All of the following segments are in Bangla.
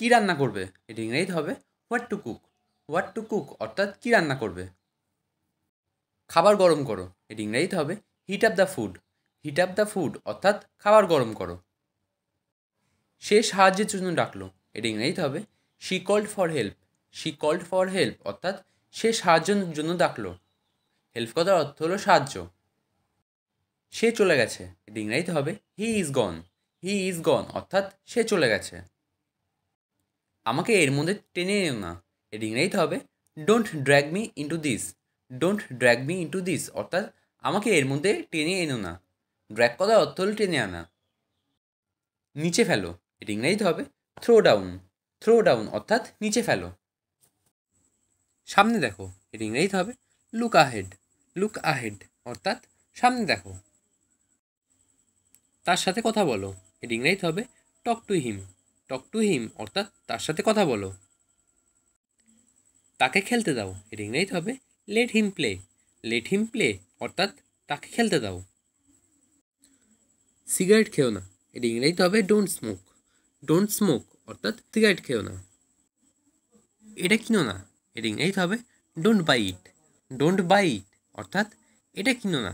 কী রান্না করবে, এটা ইংরেজিতে হবে what to cook. What to cook অর্থাৎ কী রান্না করবে। খাবার গরম করো, এটা ইংরেজিতে হবে hit up the food. Hit up the food অর্থাৎ খাবার গরম করো। সে সাহায্যের জন্য ডাকলো, এটা ইংরেজিতে হবে she called for help. She called for help অর্থাৎ সে সাহায্যের জন্য ডাকলো। হেল্প কথার অর্থ হলো সাহায্য। সে চলে গেছে, এটা ইংরেজিতে হবে he is gone. He is গন অর্থাৎ সে চলে গেছে। আমাকে এর মধ্যে টেনে এনো না, এটা ইংরেজিতে হবে don't drag me into this. Don't drag me into this অর্থাৎ আমাকে এর মধ্যে টেনে এনো না। ড্র্যাগ কথার অর্থ হলো টেনে আনা। নিচে ফেলো, এটা ইংরেজিতে হবে থ্রো ডাউন। থ্রো ডাউন অর্থাৎ নিচে ফেলো। সামনে দেখো, এটা ইংরেজিতে হবে লুক আহেড। লুক আহেড অর্থাৎ সামনে দেখো। তার সাথে কথা বলো, এটা ইংরেজিতে হবে talk to him. Talk to him অর্থাৎ তার সাথে কথা বলো। তাকে খেলতে দাও, এটা ইংরেজিতে হবে let him play. Let him play অর্থাৎ তাকে খেলতে দাও। সিগারেট খেও না, এটা ইংরেজিতে হবে ডোন্ট স্মোক। ডোন্ট স্মোক অর্থাৎ সিগারেট খেও না। এটা কিনো না, এটা ইংরেজিতে হবে don't buy it. Don't buy it অর্থাৎ এটা কিনো না।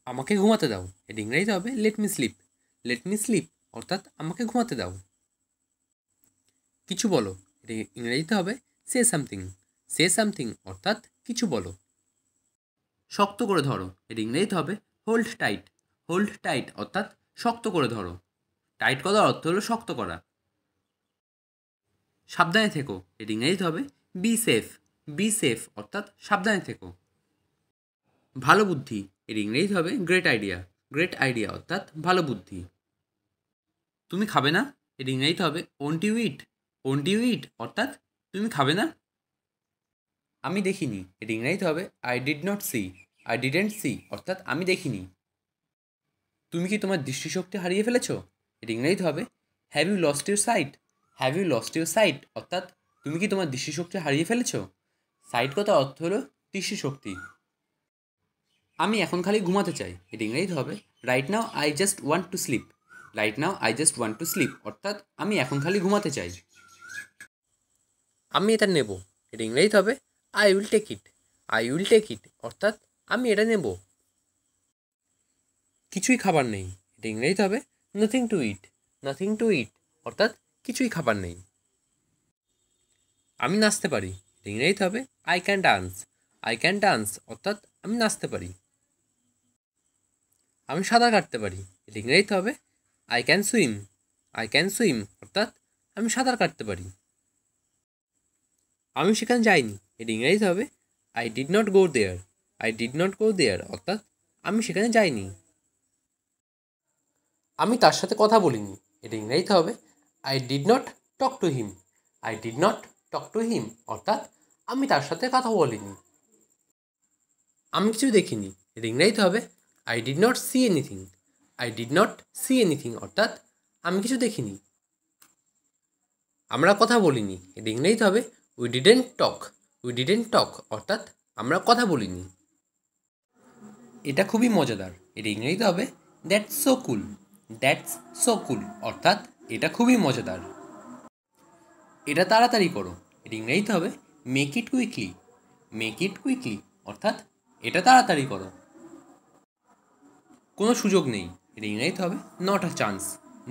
আমাকে ঘুমাতে দাও, এটা ইংরেজিতে হবে let me slip. Let me slip অর্থাৎ আমাকে ঘুমাতে দাও। কিছু বলো, এটা ইংরেজিতে হবে সে সামথিং। সে সামথিং অর্থাৎ কিছু বলো। শক্ত করে ধরো, এটা ইংরেজিতে হবে হোল্ড টাইট। হোল্ড টাইট অর্থাৎ শক্ত করে ধরো। টাইট করার অর্থ হলো শক্ত করা। সাবধানে থেকো, এটা ইংরেজিতে হবে বি সেফ। বি সেফ অর্থাৎ সাবধানে থেকো। ভালো বুদ্ধি, এর ইংরেজিতে হবে গ্রেট আইডিয়া। গ্রেট আইডিয়া অর্থাৎ ভালো বুদ্ধি। তুমি খাবে না, এর ইংরেজিতে হবে won't you eat. Won't you eat অর্থাৎ তুমি খাবে না। আমি দেখিনি, এর ইংরেজিতে হবে I did not see. I didn't see অর্থাৎ আমি দেখিনি। তুমি কি তোমার দৃষ্টিশক্তি হারিয়ে ফেলেছো, এর ইংরেজিতে হবে have you lost your sight. Have you lost your sight অর্থাৎ তুমি কি তোমার দৃষ্টিশক্তি হারিয়ে ফেলেছো। সাইট কথার অর্থ হলো দৃষ্টিশক্তি। আমি এখন খালি ঘুমাতে চাই, এটা ইংরেজিতে হবে right now I just want to sleep. Right now I just want to sleep অর্থাৎ আমি এখন খালি ঘুমাতে চাই। আমি এটা নেব, এটা ইংরেজিতে হবে I will take it. I will take it অর্থাৎ আমি এটা নেব। কিছুই খাবার নেই, এটা ইংরেজিতে হবে nothing to eat. Nothing to eat অর্থাৎ কিছুই খাবার নেই। আমি নাচতে পারি, এটা ইংরেজিতে হবে I can dance. I can dance অর্থাৎ আমি নাচতে পারি। আমি সাঁতার কাটতে পারি, এটা ইংরেজিতে হবে I can swim. I can swim অর্থাৎ আমি সাঁতার কাটতে পারি। আমি সেখানে যাইনি, এটা ইংরেজিতে হবে I did not go there. I did not go there অর্থাৎ আমি সেখানে যাইনি। আমি তার সাথে কথা বলিনি, এটা ইংরেজিতে হবে I did not talk to him. I did not talk to him অর্থাৎ আমি তার সাথে কথা বলিনি। আমি কিছু দেখিনি, এটা ইংরেজিতে হবে I did not see anything. I did not see anything অর্থাৎ আমি কিছু দেখিনি। আমরা কথা বলিনি, এটা ইংরেজিতে হবে we didn't talk. We didn't talk অর্থাৎ আমরা কথা বলিনি। এটা খুবই মজাদার, এটা ইংরেজিতে হবে that's so cool. That's so কুল অর্থাৎ এটা খুবই মজাদার। এটা তাড়াতাড়ি করো, এটা ইংরেজিতে হবে make it quickly. Make it quickly অর্থাৎ এটা তাড়াতাড়ি করো। কোনো সুযোগ নেই, এটা ইংরেজিতে হবে not a chance.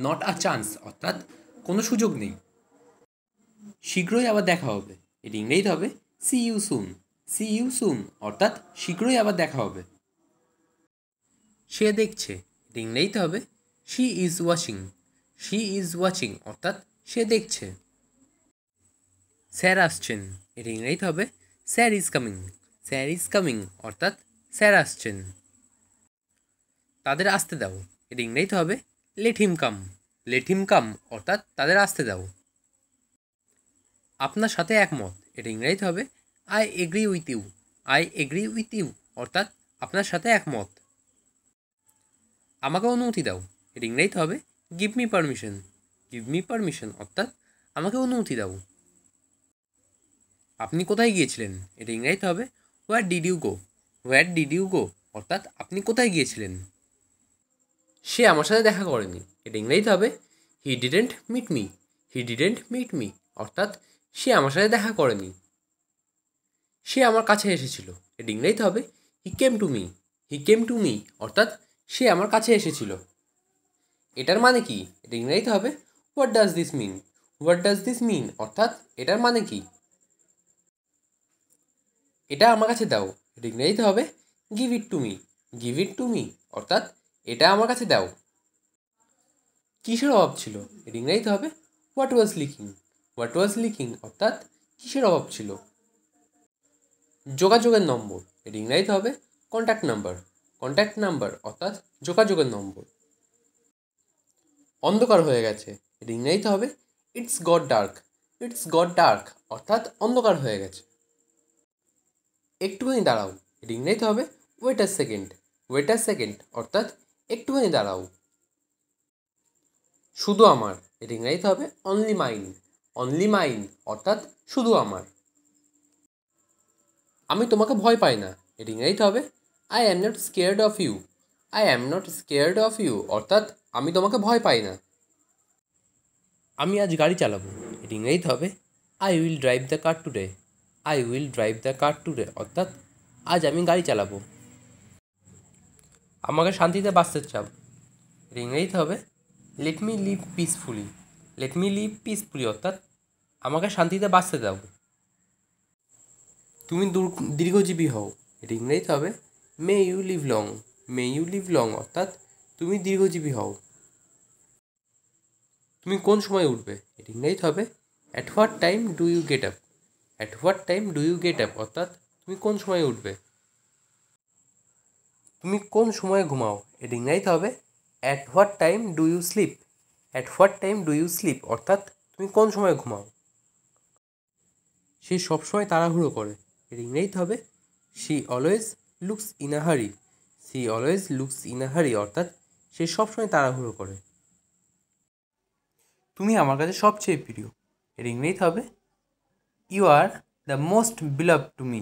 Not a chance অর্থাৎ কোনো সুযোগ নেই। শীঘ্রই আবার দেখা হবে, এটা ইংরেজিতে হবে see you soon. See you soon অর্থাৎ শীঘ্রই আবার দেখা হবে। সে দেখছে, এটা ইংরেজিতে হবে she is watching. She is watching অর্থাৎ সে দেখছে। স্যার আসছেন, এটা ইংরেজিতে হবে sir is coming. Sir is coming অর্থাৎ স্যার আসছেন। তাদের আসতে দাও, এটা ইংরেজিতে হবে লেট হিম কাম। লেট হিম কাম অর্থাৎ তাদের আসতে দাও। আপনার সাথে একমত, এটা ইংরেজিতে হবে I agree with you. I agree with you অর্থাৎ আপনার সাথে একমত। আমাকে অনুমতি দাও, এটা ইংরেজিতে হবে give me permission. Give me permission অর্থাৎ আমাকে অনুমতি দাও। আপনি কোথায় গিয়েছিলেন, এটা ইংরেজিতে হবে where did you go. Where did you go অর্থাৎ আপনি কোথায় গিয়েছিলেন। সে আমার সাথে দেখা করেনি, এটা ইংরেজিতে হবে he didn't meet me. He didn't meet me অর্থাৎ সে আমার সাথে দেখা করেনি। সে আমার কাছে এসেছিল, এটি ইংরেজিতে হবে he came to me. He came to me অর্থাৎ সে আমার কাছে এসেছিল। এটার মানে কি? এটা ইংরেজিতে হবে what does this mean. What does this mean অর্থাৎ এটার মানে কি? এটা আমার কাছে দাও, এটা ইংরেজিতে হবে give it to me. Give it two me অর্থাৎ এটা আমার কাছে দাও। কিসের অভাব ছিল? এটা ইংরেজিতে হবে what was lacking. What was lacking অর্থাৎ কিসের অভাব ছিল? যোগাযোগের নম্বর, এটা ইংরেজিতে হবে কন্ট্যাক্ট নাম্বার। কন্ট্যাক্ট নাম্বার অর্থাৎ যোগাযোগের নম্বর। অন্ধকার হয়ে গেছে, এটা ইংরেজিতে হবে it's got dark. It's got dark অর্থাৎ অন্ধকার হয়ে গেছে। একটুখানি দাঁড়াও, এটা ইংরেজিতে হবে wait a second. Wait a second অর্থাৎ একটুখানি দাঁড়াও। শুধু আমার, এটা ইংরেজিতে হবে অনলি মাইন। অনলি মাইন অর্থাৎ শুধু আমার। আমি তোমাকে ভয় পাই না, এটা ইংরেজিতে হবে I am not scared of you. I am not scared of you অর্থাৎ আমি তোমাকে ভয় পাই না। আমি আজ গাড়ি চালাবো, এটা ইংরেজিতে হবে I will drive the car today. I will drive the car today অর্থাৎ আজ আমি গাড়ি চালাবো। আমাকে শান্তিতে বাঁচতে চাও, এটা ইংরেজিতে হবে let me live peacefully. Let me live peacefully অর্থাৎ আমাকে শান্তিতে বাঁচতে দাও। তুমি দীর্ঘজীবী হও, এটা ইংরেজিতে হবে may you live long. May you live long অর্থাৎ তুমি দীর্ঘজীবী হও। তুমি কোন সময় উঠবে? এটা ইংরেজিতে হবে at what time do you get up. At what time do you get up অর্থাৎ তুমি কোন সময় উঠবে। তুমি কোন সময় ঘুমাও? এটা ইংরেজিতে হবে at what time do you sleep. At what time do you sleep অর্থাৎ তুমি কোন সময় ঘুমাও। সে সবসময় তাড়াহুড়ো করে, এটা ইংরেজিতে হবে she always looks in a hurry. She always looks in a hurry অর্থাৎ সে সবসময় তাড়াহুড়ো করে। তুমি আমার কাছে সবচেয়ে প্রিয়, এর ইংরেজিতে হবে you are the most beloved to me.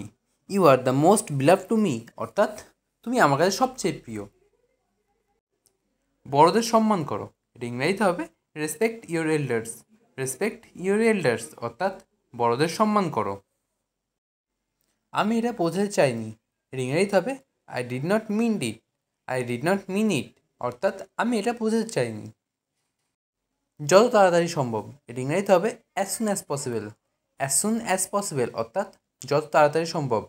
You are the most beloved to me অর্থাৎ তুমি আমার কাছে সবচেয়ে প্রিয়। বড়দের সম্মান করো, এটা ইংরেজিতে হবে respect your elders. Respect your elders অর্থাৎ বড়দের সম্মান করো। আমি এটা বোঝাতে চাইনি, এর ইংরেজিতে হবে I did not mean it. I did not mean it অর্থাৎ আমি এটা বোঝাতে চাইনি। যত তাড়াতাড়ি সম্ভব, এটা ইংরেজিতে হবে as soon as possible. As soon as possible অর্থাৎ যত তাড়াতাড়ি সম্ভব।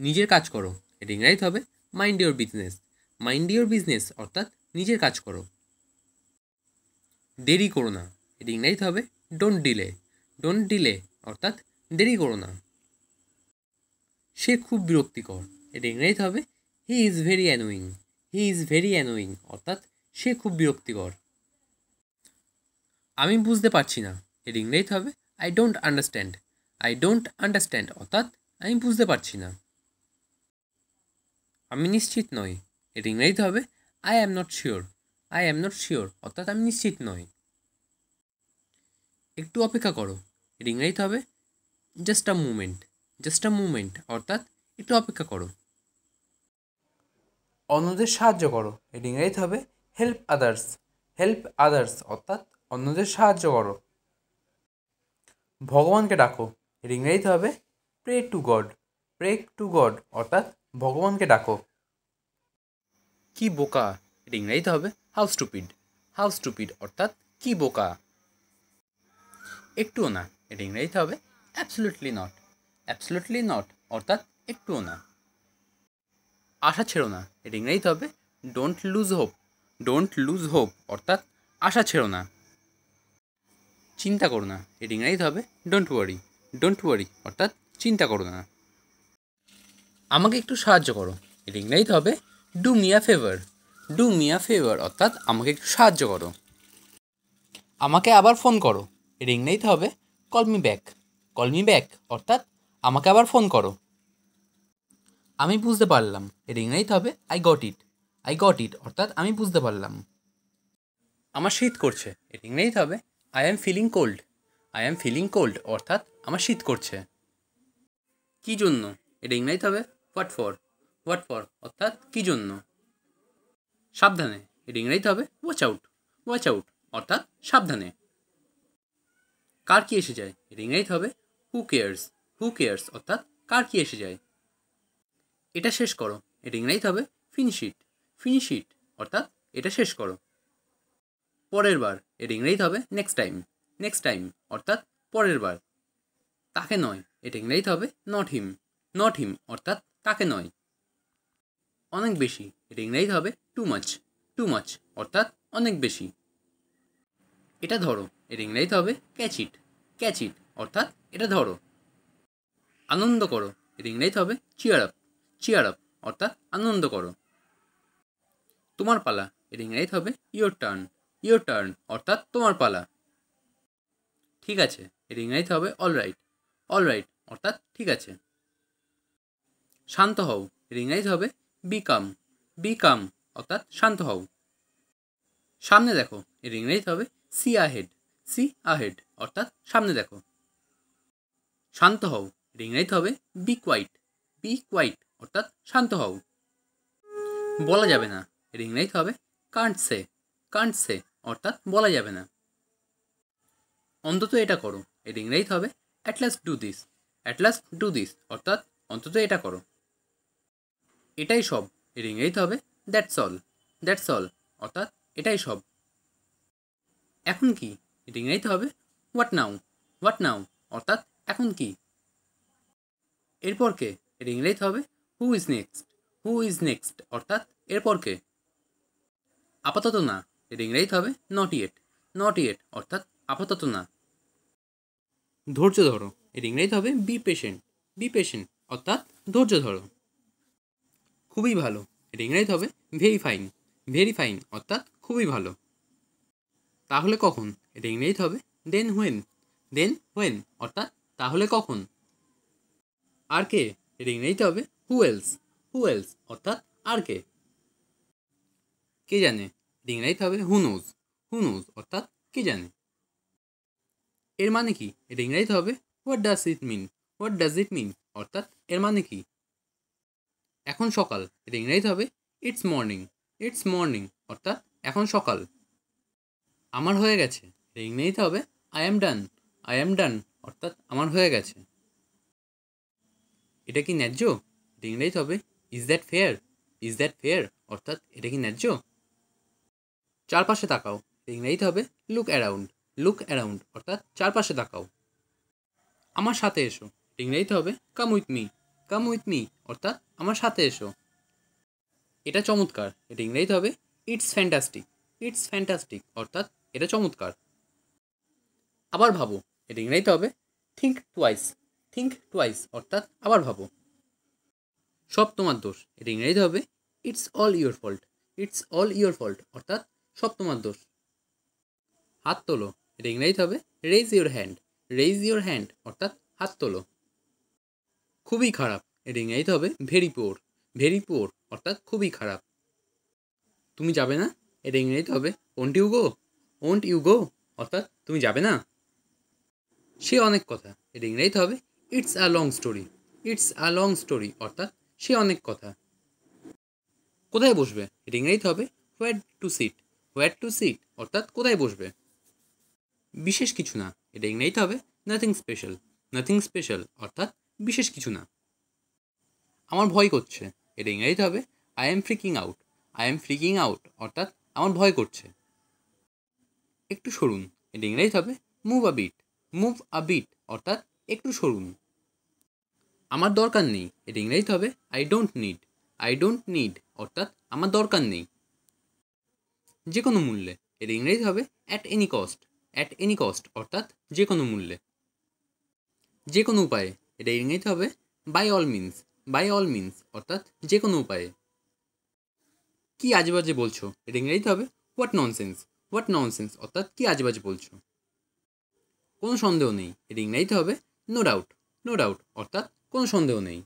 নিজের কাজ করো, এটা ইংরেজিতে হবে mind your business. Mind your business অর্থাৎ নিজের কাজ করো। দেরি করো না, এটা ইংরেজিতে হবে ডোন্ট ডিলে। ডোন্ট ডিলে অর্থাৎ দেরি করো না। সে খুব বিরক্তিকর, এটা ইংরেজিতে হবে he is very annoying. He is very annoying অর্থাৎ সে খুব বিরক্তিকর। আমি বুঝতে পারছি না, এর ইংরেজিতে হবে I don't understand. I don't understand অর্থাৎ আমি বুঝতে পারছি না। আমি নিশ্চিত নই, এর ইংরেজিতে হবে I am not sure. I am not sure অর্থাৎ আমি নিশ্চিত নই। একটু অপেক্ষা করো, এর ইংরেজিতে হবে জাস্ট আ মুমেন্ট। জাস্ট আ মুমেন্ট অর্থাৎ একটু অপেক্ষা করো। অন্যদের সাহায্য করো, এর ইংরেজিতে হবে হেল্প আদার্স। হেল্প আদার্স অর্থাৎ অন্যদের সাহায্য করো। ভগবানকে ডাকো, এর ইংরেজিতে হবে pray to God. Pray to God অর্থাৎ ভগবানকে ডাকো। কি বোকা, এর ইংরেজিতে হবে হাউ স্টুপিড। হাউ স্টুপিড অর্থাৎ কি বোকা। একটুও না, এর ইংরেজিতে হবে অ্যাবসলিউটলি নট। অ্যাবসলিউটলি নট অর্থাৎ একটুও না। আশা ছেড়ো না, এর ইংরেজিতে হবে don't lose hope. Don't lose hope অর্থাৎ আশা ছেড়ো না। চিন্তা করো না, এর ইংরেজিতে হবে ডোন্ট ওয়ারি। ডোন্ট ওয়ারি অর্থাৎ চিন্তা করো না। আমাকে একটু সাহায্য করো, এর ইংরেজিতে হবে do me a favour. Do me a favour অর্থাৎ আমাকে একটু সাহায্য করো। আমাকে আবার ফোন করো, এর ইংরেজিতে হবে call me back. Call me back অর্থাৎ আমাকে আবার ফোন করো। আমি বুঝতে পারলাম, এর ইংরেজিতে হবে I got it. I got it অর্থাৎ আমি বুঝতে পারলাম। আমার শীত করছে, এর ইংরেজিতে হবে I am feeling cold. I am feeling cold অর্থাৎ আমার শীত করছে। কী জন্য, এটা ইংরেজিতে হবে হোয়াট ফর। হোয়াট ফর অর্থাৎ কী জন্য। সাবধানে, এটা ইংরেজিতে হবে ওয়াচ আউট। ওয়াচ আউট অর্থাৎ সাবধানে। কার কি এসে যায়, এটা ইংরেজিতে হবে হু কেয়ার্স। হু কেয়ার্স অর্থাৎ কার কি এসে যায়। এটা শেষ করো, এটা ইংরেজিতে হবে ফিনিশ ইট। ফিনিশ ইট অর্থাৎ এটা শেষ করো। পরের বার, এটা ইংরেজিতে হবে নেক্সট টাইম। নেক্সট টাইম অর্থাৎ পরের বার। তাকে নয়, এটা ইংরেজিতে হবে নট হিম। নট হিম অর্থাৎ তাকে নয়। অনেক বেশি, এটা ইংরেজিতে হবে টু মাচ। টু মাচ অর্থাৎ অনেক বেশি। এটা ধরো, এটা ইংরেজিতে হবে ক্যাচ ইট। ক্যাচ ইট অর্থাৎ এটা ধরো। আনন্দ করো, এটা ইংরেজিতে হবে চিয়ার আপ। চিয়ার আপ অর্থাৎ আনন্দ করো। তোমার পালা, এটা ইংরেজিতে হবে ইয়োর টার্ন। ইয়োর টার্ন অর্থাৎ তোমার পালা। ঠিক আছে, এটা ইংরেজিতে হবে অল রাইট। অল রাইট অর্থাৎ ঠিক আছে। শান্ত হও, এটা ইংরেজিতে হবে বি কাম। বি কাম অর্থাৎ শান্ত হও। সামনে দেখো, এটা ইংরেজিতে হবে সি আহেড। সি আহেড অর্থাৎ সামনে দেখো। শান্ত হও, এটা ইংরেজিতে হবে বি কোয়াইট। বি কোয়াইট অর্থাৎ শান্ত হও। বলা যাবে না, এটা ইংরেজিতে হবে কান্ট সে। কান্ট সে অর্থাৎ বলা যাবে না। অন্তত এটা করো, এটা ইংরেজিতে হবে at last do this. At last do this অর্থাৎ অন্তত এটা করো। এটাই সব, এটা ইংরেজিতে হবে দ্যাটস অল। দ্যাটস অল অর্থাৎ এটাই সব। এখন কি, এটা ইংরেজিতে হবে হোয়াট নাও। হোয়াট নাও অর্থাৎ এখন কি। এরপর কে, এটা ইংরেজিতে হবে who is next. Who is next অর্থাৎ এরপর কে। আপাতত না, এটা ইংরেজিতে হবে নট ইয়েট। নট ইয়েট অর্থাৎ আপাতত না। ধৈর্য ধরো, এটা ইংরেজিতে হবে বি পেশেন্ট। বি পেশেন্ট অর্থাৎ ধৈর্য ধরো। খুবই ভালো, এটা ইংরেজিতে হবে ভেরি ফাইন। ভেরি ফাইন অর্থাৎ খুবই ভালো। তাহলে কখন, এটা ইংরেজিতে হবে দেন হোয়েন। দেন হোয়েন অর্থাৎ তাহলে কখন। আর কে, এটা ইংরেজিতে হবে হু এলস। হু এলস অর্থাৎ আর কে। কে জানে, এটা ইংরেজিতে হবে হু নোজ। হু নোজ অর্থাৎ কে জানে। এর মানে কি, এটা ইংরেজিতে হবে what does it mean. What does it mean অর্থাৎ এর মানে কি। এখন সকাল, এটা ইংরেজিতে হবে ইটস মর্নিং। ইটস মর্নিং অর্থাৎ এখন সকাল। আমার হয়ে গেছে, এটা ইংরেজিতে হবে I am done. I am ডান অর্থাৎ আমার হয়ে গেছে। এটা কি ন্যায্য, এটা ইংরেজিতে হবে is that fair. Is that fair অর্থাৎ এটা কি ন্যায্য। চারপাশে তাকাও, এটা ইংরেজিতে হবে লুক অ্যারাউন্ড। লুক অ্যারাউন্ড অর্থাৎ চারপাশে তাকাও। আমার সাথে এসো, এটা ইংরেজিতে হবে come with me. Come with me অর্থাৎ আমার সাথে এসো। এটা চমৎকার, এটা ইংরেজিতে হবে ইটস ফ্যান্টাস্টিক। ইটস ফ্যান্টাস্টিক অর্থাৎ এটা চমৎকার। আবার ভাবো, এটা ইংরেজিতে হবে থিঙ্ক টুয়াইস। থিঙ্ক টুয়াইস অর্থাৎ আবার ভাবো। সব তোমার দোষ, এটা ইংরেজিতে হবে it's all your fault. It's all your fault অর্থাৎ সব তোমার দোষ। হাত তোলো, এটা ইংরেজিতে হবে raise your hand. Raise your hand অর্থাৎ হাত তোলো। খুবই খারাপ, এটা ইংরেজিতে হবে ভেরি পুওর। ভেরি পুওর অর্থাৎ খুবই খারাপ। তুমি যাবে না, এটা ইংরেজিতে হবে won't you go. Won't you go অর্থাৎ তুমি যাবে না। সে অনেক কথা, এটা ইংরেজিতে হবে it's a long story. It's a long story অর্থাৎ সে অনেক কথা। কোথায় বসবে, এটা ইংরেজিতে হবে where to sit. Where to sit অর্থাৎ কোথায় বসবে। বিশেষ কিছু না, এটা ইংরেজিতে হবে নাথিং স্পেশাল। নাথিং স্পেশাল অর্থাৎ বিশেষ কিছু না। আমার ভয় করছে, এটা ইংরেজিতে হবে I am freaking out. I am freaking out অর্থাৎ আমার ভয় করছে। একটু সরুন, এটা ইংরেজিতে হবে move a bit. Move a bit অর্থাৎ একটু সরুন। আমার দরকার নেই, এটা ইংরেজিতে হবে I don't need. I don't need অর্থাৎ আমার দরকার নেই। যে কোনো মূল্যে, এটা ইংরেজিতে হবে at any cost. At any cost অর্থাৎ যে কোনো মূল্যে। যে কোনো উপায়ে, এটা ইংরেজিতে হবে by all means. By all means অর্থাৎ যে কোনো উপায়ে। কি আজেবাজে বলছো, এটা ইংরেজিতে হবে হোয়াট ননসেন্স। হোয়াট ননসেন্স অর্থাৎ কি আজেবাজে বলছো। কোনো সন্দেহ নেই, এটা ইংরেজিতে হবে নো ডাউট। নো ডাউট অর্থাৎ কোনো সন্দেহ নেই।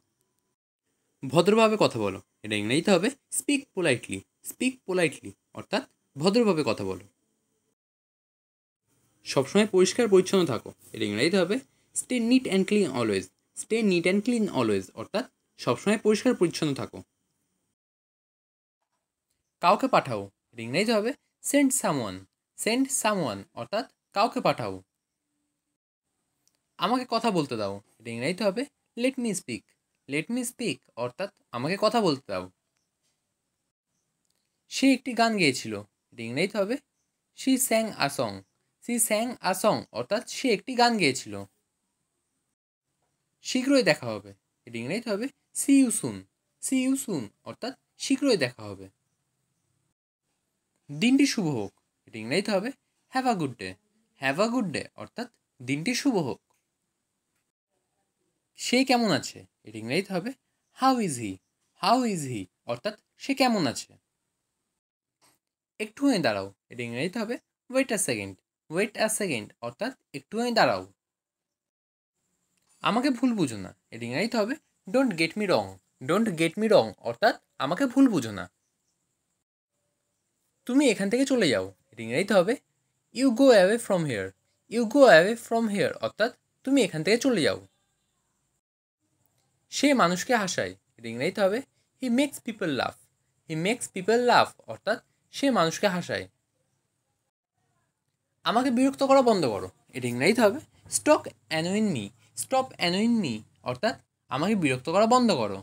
ভদ্রভাবে কথা বলো, এটা ইংরেজিতে হবে স্পিক পোলাইটলি। স্পিক পোলাইটলি অর্থাৎ ভদ্রভাবে কথা বলো। সবসময় পরিষ্কার পরিচ্ছন্ন থাকো, এটা ইংরেজিতে হবে stay neat and clean always. Stay neat and clean always অর্থাৎ সবসময় পরিষ্কার পরিচ্ছন্ন থাকো। কাউকে পাঠাও, এটা ইংরেজিতে হবে সেন্ড সামওয়ান। সেন্ড সামওয়ান অর্থাৎ কাউকে পাঠাও। আমাকে কথা বলতে দাও, এটা ইংরেজিতে হবে let me speak. Let me speak অর্থাৎ আমাকে কথা বলতে দাও। সে একটি গান গেয়েছিল, এটা ইংরেজিতে হবে she স্যাং a song. She স্যাং a song অর্থাৎ সে একটি গান গেয়েছিল। শীঘ্রই দেখা হবে, এটা ইংরেজিতে হবে see you soon. See you soon অর্থাৎ শীঘ্রই দেখা হবে। দিনটি শুভ হোক, এটা ইংরেজিতে হবে have a good day. Have a good day অর্থাৎ দিনটি শুভ হোক। সে কেমন আছে, এটা ইংরেজিতে হবে how is he. How is he অর্থাৎ সে কেমন আছে। একটুখানি দাঁড়াও, এটা ইংরেজিতে হবে wait a second. Wait a second অর্থাৎ একটুখানি দাঁড়াও। আমাকে ভুল বুঝো না, এটা ইংরেজিতে হবে don't get me wrong. Don't get me রং অর্থাৎ আমাকে ভুল বুঝো না। তুমি এখান থেকে চলে যাও, এটা ইংরেজিতে হবে you go away from here. You go away from here অর্থাৎ তুমি এখান থেকে চলে যাও। সে মানুষকে হাসায়, এটা ইংরেজিতে হবে হি মেক্স পিপল লাফ। হি মেক্স পিপল লাফ অর্থাৎ সে মানুষকে হাসায়। আমাকে বিরক্ত করা বন্ধ করো, এটা ইংরেজিতে হবে stop annoying me. Stop annoying me অর্থাৎ আমাকে বিরক্ত করা বন্ধ করো।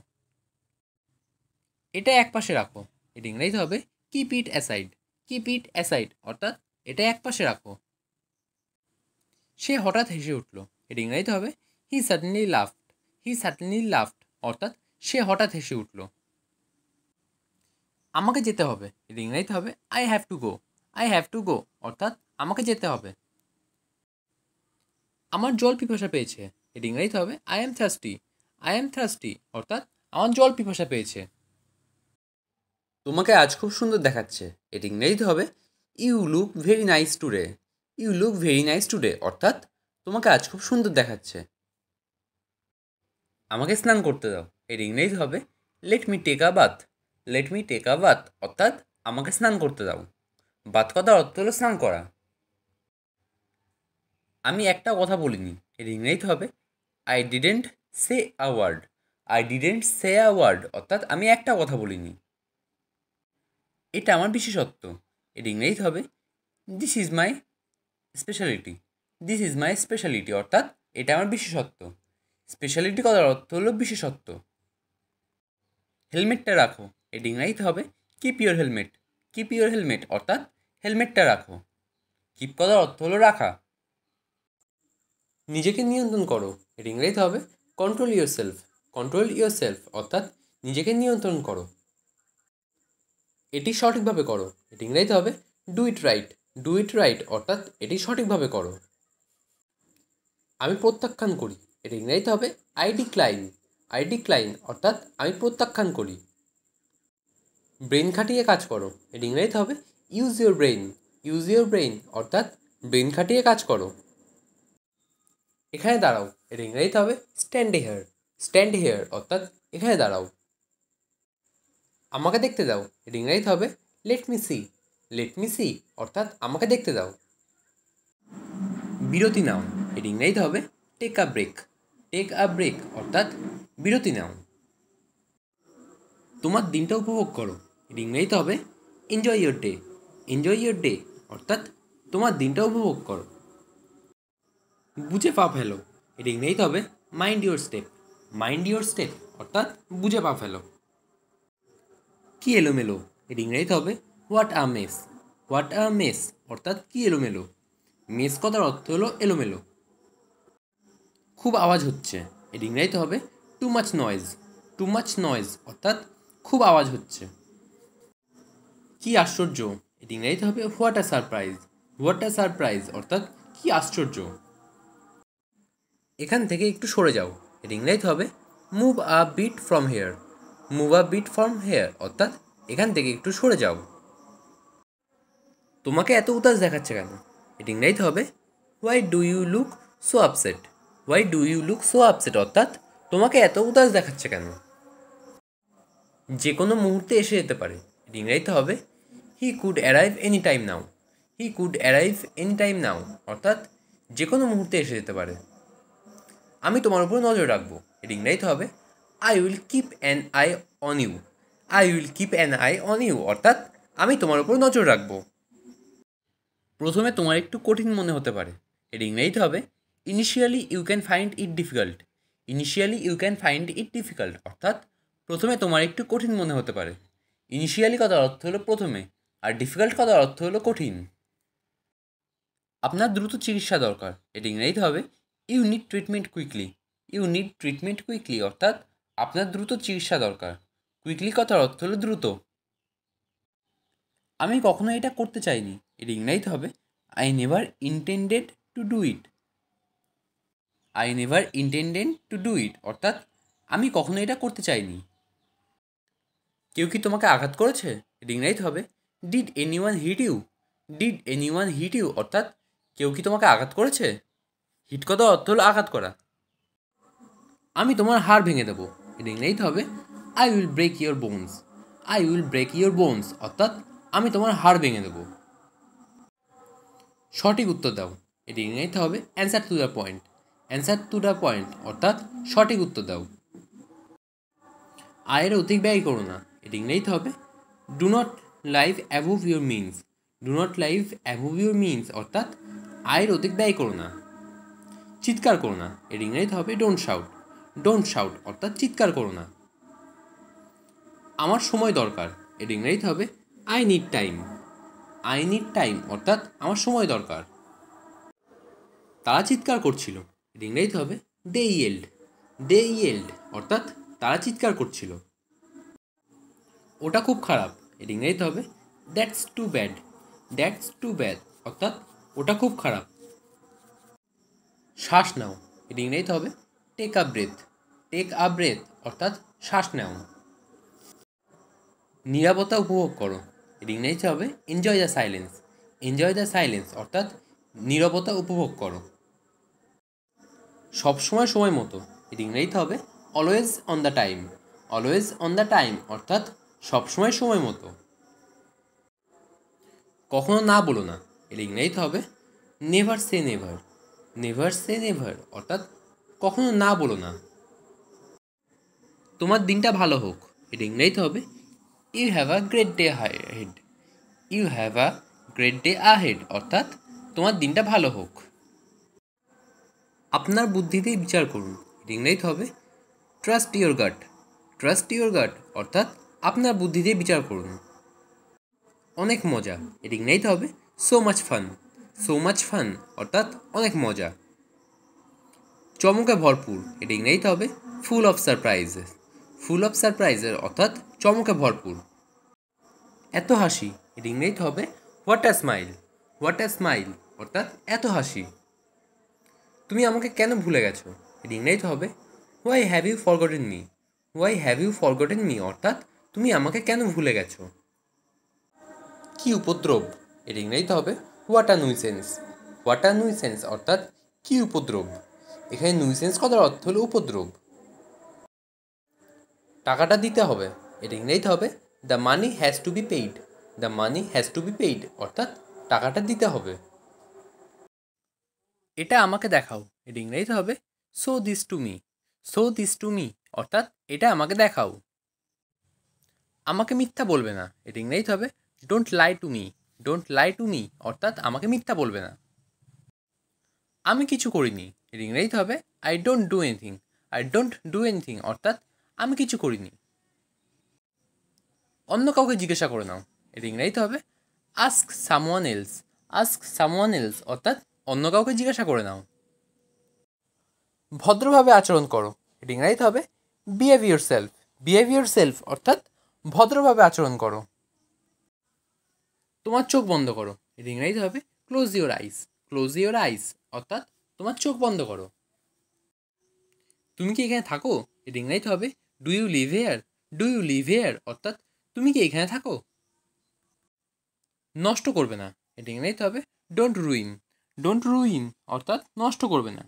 এটা এক পাশে রাখো, এটা ইংরেজিতে হবে keep it aside. Keep it aside অর্থাৎ এটা এক পাশে রাখো। সে হঠাৎ হেসে উঠল, এটা ইংরেজিতে হবে হি সাডেনলি লাফড। হি সাডেনলি লাফড অর্থাৎ সে হঠাৎ হেসে উঠল। আমাকে যেতে হবে, এটা ইংরেজিতে হবে I have to go. I have to go অর্থাৎ আমাকে যেতে হবে। আমার জল পিপাসা পেয়েছে, এটা ইংরেজিতে হবে I am thirsty. I am thirsty অর্থাৎ আমার জল পিপাসা পেয়েছে। তোমাকে আজ খুব সুন্দর দেখাচ্ছে, এটা ইংরেজিতে হবে you look very nice today. You look very nice today অর্থাৎ তোমাকে আজ খুব সুন্দর দেখাচ্ছে। আমাকে স্নান করতে দাও, এর ইংরেজি হবে let me take a bath. Let me take a bath অর্থাৎ আমাকে স্নান করতে দাও। বাথ কথার অর্থ হলো স্নান করা। আমি একটা কথা বলিনি, এর ইংরেজিতে হবে I didn't say a word. I didn't say a word অর্থাৎ আমি একটা কথা বলিনি। এটা আমার বিশেষত্ব, এর ইংরেজিতে হবে this is my speciality. This is my speciality অর্থাৎ এটা আমার বিশেষত্ব। স্পেশালিটি কথার অর্থ হলো বিশেষত্ব। হেলমেটটা রাখো, এর ইংরেজিতে হবে keep your helmet. Keep your helmet অর্থাৎ হেলমেটটা রাখো। কিপ কথার অর্থ হলো রাখা। নিজেকে নিয়ন্ত্রণ করো, এর ইংরেজিতে হবে control your self. Control your self অর্থাৎ নিজেকে নিয়ন্ত্রণ করো। এটি সঠিকভাবে করো, এটি ইংরেজিতে হবে do it right. Do it right অর্থাৎ এটি সঠিকভাবে করো। আমি প্রত্যাখ্যান করি, এটি ইংরেজিতে হবে আই ডিক্লাইন। আই ডিক্লাইন অর্থাৎ আমি প্রত্যাখ্যান করি। ব্রেন খাটিয়ে কাজ করো, এটি ইংরেজিতে হবে use your brain. Use your brain অর্থাৎ ব্রেন খাটিয়ে কাজ করো। এখানে দাঁড়াও, এর ইংরেজিতে হবে স্ট্যান্ড হেয়ার। স্ট্যান্ড হেয়ার অর্থাৎ এখানে দাঁড়াও। আমাকে দেখতে দাও, এর ইংরেজিতে হবে let me see. Let me see অর্থাৎ আমাকে দেখতে দাও। বিরতি নাও, এর ইংরেজিতে হবে take a break. Take a break অর্থাৎ বিরতি নাও। তোমার দিনটা উপভোগ করো, এর ইংরেজিতে হবে enjoy your day. Enjoy your day অর্থাৎ তোমার দিনটা উপভোগ করো। বুঝে পা ফেলো, এর ইংরেজিতে হবে mind your step. Mind your step অর্থাৎ বুঝে পা ফেলো। কি এলোমেলো, এর ইংরেজিতে হবে what a mace. What a mace অর্থাৎ কি এলোমেলো। মেস কথার অর্থ হলো এলোমেলো। খুব আওয়াজ হচ্ছে, এর ইংরেজিতে হবে too much noise. Too much noise অর্থাৎ খুব আওয়াজ হচ্ছে। কি আশ্চর্য, এর ইংরেজিতে হবে what a surprise. What a surprise অর্থাৎ কি আশ্চর্য। এখান থেকে একটু সরে যাও, এর ইংরেজিতে হবে move a bit from here. Move a bit from here অর্থাৎ এখান থেকে একটু সরে যাও। তোমাকে এত উদাস দেখাচ্ছে কেন, এর ইংরেজিতে হবে why do you look so upset. Why do you look so upset অর্থাৎ তোমাকে এত উদাস দেখাচ্ছে কেন। যে কোনো মুহূর্তে এসে যেতে পারে, এর ইংরেজিতে হবে he could arrive any time now. He could arrive any time now অর্থাৎ যে কোনো মুহূর্তে এসে যেতে পারে। আমি তোমার উপর নজর রাখবো, এর ইংরেজিতে হবে I will keep an eye on you. I will keep an eye on you অর্থাৎ আমি তোমার উপর নজর রাখবো। প্রথমে তোমার একটু কঠিন মনে হতে পারে, এর ইংরেজিতে হবে initially you can find it difficult. Initially you can find it difficult অর্থাৎ প্রথমে তোমার একটু কঠিন মনে হতে পারে। ইনিশিয়ালি কথার অর্থ হলো প্রথমে, আর ডিফিকাল্ট কথার অর্থ হলো কঠিন। আপনার দ্রুত চিকিৎসা দরকার, এটি ইংরেজিতে হবে you need treatment quickly. You need treatment quickly অর্থাৎ আপনার দ্রুত চিকিৎসা দরকার। কুইকলি কথার অর্থ হলো দ্রুত। আমি কখনো এটা করতে চাইনি, এটি ইংরেজিতে হবে I never intended to do it. I never intended to do it অর্থাৎ আমি কখনো এটা করতে চাইনি। কেউ কি তোমাকে আঘাত করেছে, এটি ইংরেজিতে হবে did anyone hit you. Did anyone hit you অর্থাৎ কেউ কি তোমাকে আঘাত করেছে। হিট কথার অর্থ হলো আঘাত করা। আমি তোমার হাড় ভেঙে দেবো, এটি ইংরেজিতে হবে I will break your bones. I will break your bones অর্থাৎ আমি তোমার হাড় ভেঙে দেবো। সঠিক উত্তর দাও, এটি ইংরেজিতে হবে answer to the point. Answer to the point অর্থাৎ সঠিক উত্তর দাও। আয়ের অধিক ব্যয় করো না, এটি ইংরেজিতে হবে do not live above your means. Do not live above your means অর্থাৎ আয়ের অধিক ব্যয় করো না। চিৎকার করো না, এর ইংরেজিতে হবে ডোন্ট শাউট। ডোন্ট শাউট অর্থাৎ চিৎকার করো না। আমার সময় দরকার, এর ইংরেজিতে হবে I need time. I need time অর্থাৎ আমার সময় দরকার। তারা চিৎকার করছিল, এর ইংরেজিতে হবে দে ইয়েল্ড। দে ইয়েল্ড অর্থাৎ তারা চিৎকার করছিল। ওটা খুব খারাপ, এর ইংরেজিতে হবে that's too bad. That's too bad অর্থাৎ ওটা খুব খারাপ। শ্বাস নাও, এর ইংরেজিতে হবে take a breath. Take a breath অর্থাৎ শ্বাস নাও। নীরবতা উপভোগ করো, এর ইংরেজিতে হবে enjoy the silence. Enjoy the silence অর্থাৎ নীরবতা উপভোগ করো। সবসময় সময় মতো, এর ইংরেজিতে হবে always on the time. Always on the time অর্থাৎ সবসময় সময় মতো। কখনো না বলো না, এর ইংরেজিতে হবে নেভার সে নেভার। নেভার সে নেভার অর্থাৎ কখনো না বলো না। তোমার দিনটা ভালো হোক, এর ইংরেজিতে হবে you have a great day ahead. You have a great day ahead অর্থাৎ তোমার দিনটা ভালো হোক। আপনার বুদ্ধিতেই বিচার করুন, এর ইংরেজিতে হবে trust your gut. Trust your gut অর্থাৎ আপনার বুদ্ধিতেই বিচার করুন। অনেক মজা, এর ইংরেজিতে হবে so much fun. So much fun অর্থাৎ অনেক মজা। চমকে ভরপুর, এর ইংরেজিতে হবে full of surprises. Full of সারপ্রাইজের অর্থাৎ চমকে ভরপুর। এত হাসি, এর ইংরেজিতে হবে what a smile. What a smile অর্থাৎ এত হাসি। তুমি আমাকে কেন ভুলে গেছো, এর ইংরেজিতে হবে why have you forgotten me. Why have you forgotten me অর্থাৎ তুমি আমাকে কেন ভুলে গেছো। কি উপদ্রব, এর ইংরেজিতে হবে what a nuisance. What a nuisance অর্থাৎ কি উপদ্রব। এখানে নুইসেন্স কথার অর্থ হলো উপদ্রব। টাকাটা দিতে হবে, এর ইংরেজিতে হবে the money has to be paid. The money has to be paid অর্থাৎ টাকাটা দিতে হবে। এটা আমাকে দেখাও, এর ইংরেজিতে হবে show this to me. Show this two me অর্থাৎ এটা আমাকে দেখাও। আমাকে মিথ্যা বলবে না, এর ইংরেজিতে হবে don't lie to me. Don't lie two me অর্থাৎ আমাকে মিথ্যা বলবে না। আমি কিছু করিনি, এর ইংরেজিতে হবে I don't do anything. I don't do anything অর্থাৎ আমি কিছু করিনি। অন্য কাউকে জিজ্ঞাসা করে নাও, এর ইংরেজিতে হবে ask someone else. Ask someone else অর্থাৎ অন্য কাউকে জিজ্ঞাসা করে নাও। ভদ্রভাবে আচরণ করো, এর ইংরেজিতে হবে behave your self. Behave your self অর্থাৎ ভদ্রভাবে আচরণ করো। তোমার চোখ বন্ধ করো, এর ইংরেজিতে হবে close your eyes. Close your eyes অর্থাৎ তোমার চোখ বন্ধ করো। তুমি কি এখানে থাকো, এর ইংরেজিতে হবে do you live here. Do you live here অর্থাৎ তুমি কি এখানে থাকো। নষ্ট করবে না, এর ইংরেজিতে হবে ডোন্ট রুইন। ডোন্ট রুইন অর্থাৎ নষ্ট করবে না।